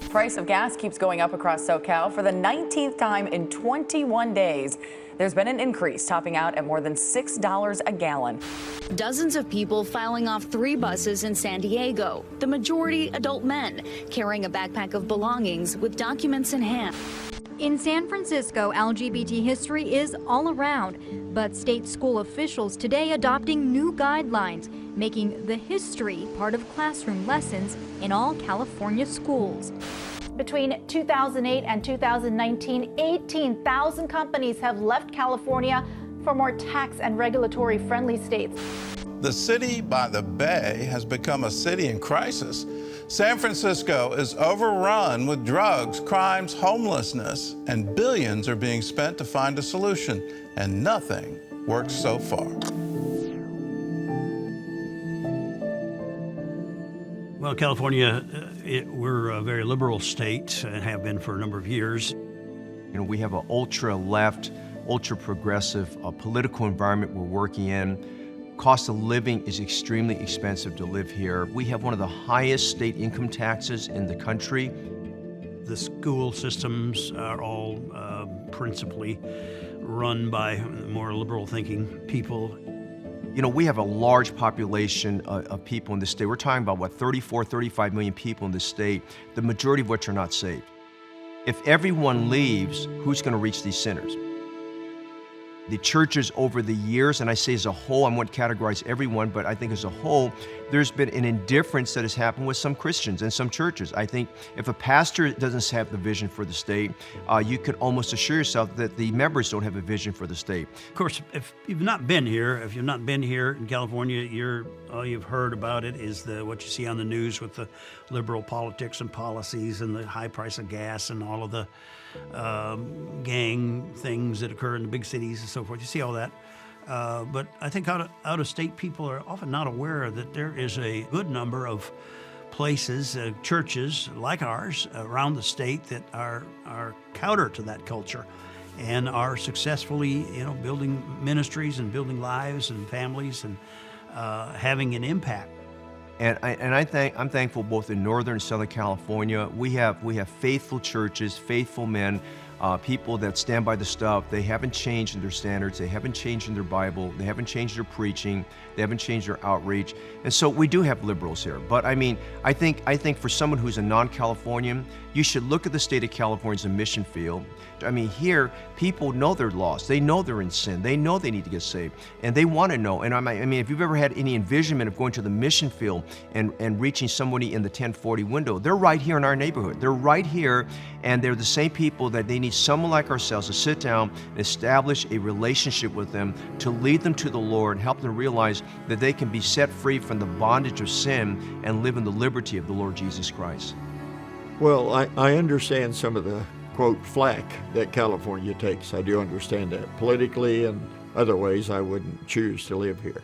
Price of gas keeps going up across SoCal for the 19th time in 21 days. There's been an increase, topping out at more than $6 a gallon. Dozens of people filing off 3 buses in San Diego, the majority adult men, carrying a backpack of belongings with documents in hand. In San Francisco, LGBT history is all around, but state school officials today adopting new guidelines, making the history part of classroom lessons in all California schools. Between 2008 and 2019, 18,000 companies have left California for more tax and regulatory friendly states. The city by the bay has become a city in crisis. San Francisco is overrun with drugs, crimes, homelessness, and billions are being spent to find a solution, and nothing works so far. Well, California, we're a very liberal state and have been for a number of years. You know, we have an ultra-left, ultra-progressive political environment we're working in. Cost of living is extremely expensive to live here. We have one of the highest state income taxes in the country. The school systems are all principally run by more liberal thinking people. You know, we have a large population of people in this state. We're talking about, what, 34, 35 million people in this state, the majority of which are not saved. If everyone leaves, who's going to reach these sinners? The churches over the years, and I say as a whole, I won't categorize everyone, but I think as a whole, there's been an indifference that has happened with some Christians and some churches. I think if a pastor doesn't have the vision for the state, you can almost assure yourself that the members don't have a vision for the state. Of course, if you've not been here in California, all you've heard about it is what you see on the news with the liberal politics and policies and the high price of gas and all of the gang things that occur in the big cities and so forth. You see all that. But I think out-of-state people are often not aware that there is a good number of places, churches like ours around the state that are counter to that culture and are successfully, building ministries and building lives and families and having an impact. And I'm thankful both in Northern and Southern California. We have faithful churches, faithful men, people that stand by the stuff. They haven't changed in their standards. They haven't changed in their Bible. They haven't changed their preaching. They haven't changed their outreach. And so we do have liberals here. But I mean, I think for someone who's a non-Californian, you should look at the state of California as a mission field. I mean, here, people know they're lost. They know they're in sin. They know they need to get saved. And they want to know. And I mean, if you've ever had any envisionment of going to the mission field and reaching somebody in the 1040 window, they're right here in our neighborhood. They're right here, and they're the same people that they need someone like ourselves to sit down and establish a relationship with them, to lead them to the Lord and help them realize that they can be set free from the bondage of sin and live in the liberty of the Lord Jesus Christ. Well, I understand some of the, quote, flack that California takes. I do understand that. Politically and other ways, I wouldn't choose to live here.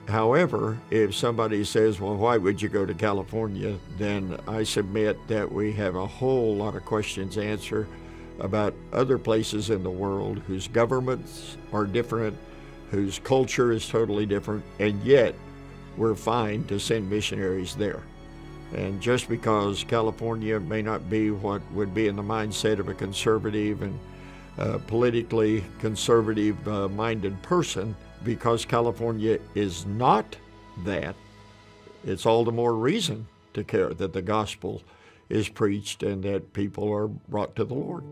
However, if somebody says, well, why would you go to California? Then I submit that we have a whole lot of questions to answer about other places in the world whose governments are different, whose culture is totally different, and yet we're fine to send missionaries there. And just because California may not be what would be in the mindset of a conservative and politically conservative-minded person, because California is not that, it's all the more reason to care that the gospel is preached and that people are brought to the Lord.